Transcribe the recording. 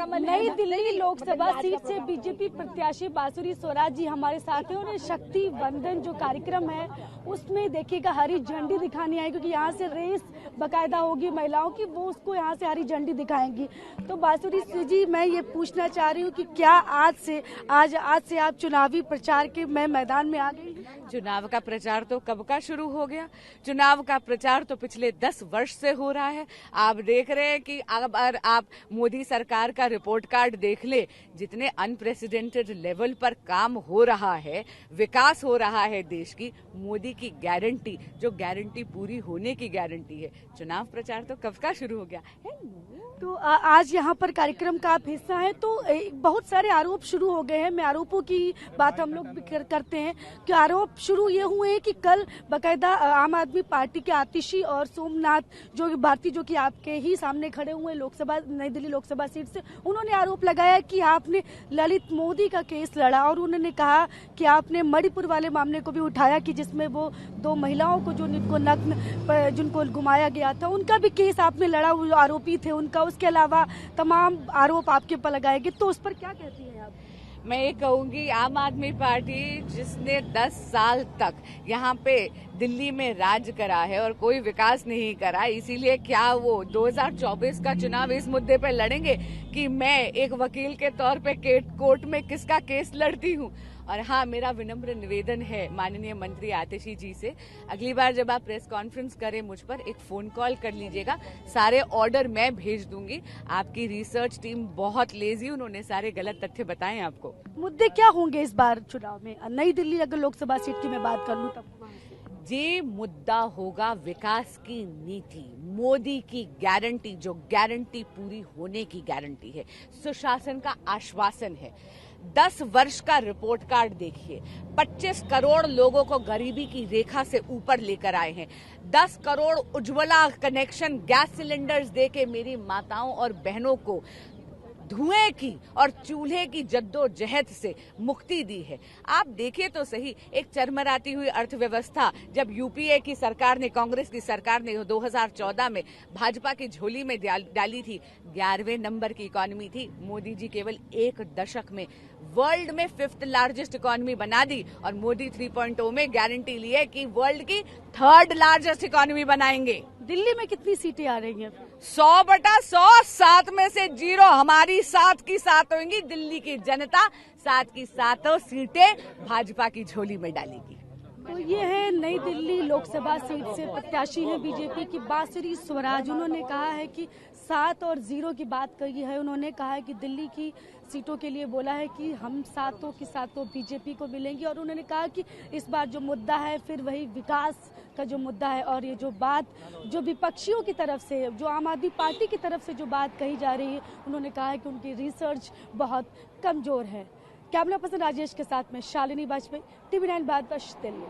नई दिल्ली लोकसभा सीट से बीजेपी प्रत्याशी बांसुरी स्वराज जी हमारे साथ हैं और शक्ति वंदन जो कार्यक्रम है उसमें देखिएगा हरी झंडी दिखानी है, क्योंकि यहाँ से रेस बकायदा होगी महिलाओं की, वो उसको यहाँ से हरी झंडी दिखाएंगी। तो बांसुरी जी, मैं ये पूछना चाह रही हूँ कि क्या आज से आप चुनावी प्रचार के मैदान में आ गई? चुनाव का प्रचार तो कब का शुरू हो गया। चुनाव का प्रचार तो पिछले 10 वर्ष से हो रहा है। आप देख रहे हैं कि अगर आप मोदी सरकार का रिपोर्ट कार्ड देख ले, जितने अनप्रेसिडेंटेड लेवल पर काम हो रहा है, विकास हो रहा है देश की, मोदी की गारंटी, जो गारंटी पूरी होने की गारंटी है, चुनाव प्रचार तो कब का शुरू हो गया है। तो आज यहाँ पर कार्यक्रम का आप हिस्सा है, तो बहुत सारे आरोप शुरू हो गए हैं। मैं आरोपों की बात हम लोग भी करते हैं कि आरोप शुरू ये हुए हैं कि कल बकायदा आम आदमी पार्टी के आतिशी और सोमनाथ जो भारती, जो कि आपके ही सामने खड़े हुए लोकसभा नई दिल्ली लोकसभा सीट से, उन्होंने आरोप लगाया कि आपने ललित मोदी का केस लड़ा और उन्होंने कहा कि आपने मणिपुर वाले मामले को भी उठाया कि जिसमें वो 2 महिलाओं को जिनको घुमाया गया था, उनका भी केस आपने लड़ा, वो आरोपी थे उनका। उसके अलावा तमाम आरोप आपके ऊपर लगाए गए, तो उस पर क्या कहती हैं आप? मैं ये कहूंगी, आम आदमी पार्टी जिसने 10 साल तक यहाँ पे दिल्ली में राज करा है और कोई विकास नहीं करा, इसीलिए क्या वो 2024 का चुनाव इस मुद्दे पे लड़ेंगे कि मैं एक वकील के तौर पे कोर्ट में किसका केस लड़ती हूँ। और हाँ, मेरा विनम्र निवेदन है माननीय मंत्री आतिशी जी से, अगली बार जब आप प्रेस कॉन्फ्रेंस करें मुझ पर एक फोन कॉल कर लीजिएगा, सारे ऑर्डर मैं भेज दूंगी। आपकी रिसर्च टीम बहुत लेजी, उन्होंने सारे गलत तथ्य बताए आपको। मुद्दे क्या होंगे इस बार चुनाव में? नई दिल्ली अगर लोकसभा सीट की मैं बात कर लूं तब ये मुद्दा होगा विकास की नीति, मोदी की गारंटी, जो गारंटी पूरी होने की गारंटी है, सुशासन का आश्वासन है। 10 वर्ष का रिपोर्ट कार्ड देखिए, 25 करोड़ लोगों को गरीबी की रेखा से ऊपर लेकर आए हैं। 10 crore Ujjwala connection gas cylinders देके मेरी माताओं और बहनों को धुएं की और चूल्हे की जद्दोजहद से मुक्ति दी है। आप देखिए तो सही, एक चरमराती हुई अर्थव्यवस्था जब यूपीए की सरकार ने, कांग्रेस की सरकार ने 2014 में भाजपा की झोली में डाली थी, 11वें नंबर की इकोनॉमी थी। मोदी जी केवल 1 दशक में वर्ल्ड में 5th लार्जेस्ट इकोनॉमी बना दी और मोदी 3.0 में गारंटी ली है कि वर्ल्ड की 3rd लार्जेस्ट इकोनॉमी बनाएंगे। दिल्ली में कितनी सीटें आ रही हैं? 100/100, 7 में से 0 हमारी 7 की 7 होंगी। दिल्ली की जनता 7 की 7 सीटें भाजपा की झोली में डालेगी। तो ये है नई दिल्ली लोकसभा सीट से प्रत्याशी हैं बीजेपी की बांसुरी स्वराज। उन्होंने कहा है कि 7 और 0 की बात कही है। उन्होंने कहा है कि दिल्ली की सीटों के लिए बोला है कि हम 7 की 7 बीजेपी को मिलेंगी, और उन्होंने कहा कि इस बार जो मुद्दा है फिर वही विकास का जो मुद्दा है। और ये जो बात जो विपक्षियों की तरफ से, जो आम आदमी पार्टी की तरफ से जो बात कही जा रही है, उन्होंने कहा है कि उनकी रिसर्च बहुत कमजोर है। कैमरा पर्सन राजेश के साथ में शालिनी वाजपेयी, TV9 भारतवर्ष दिल्ली।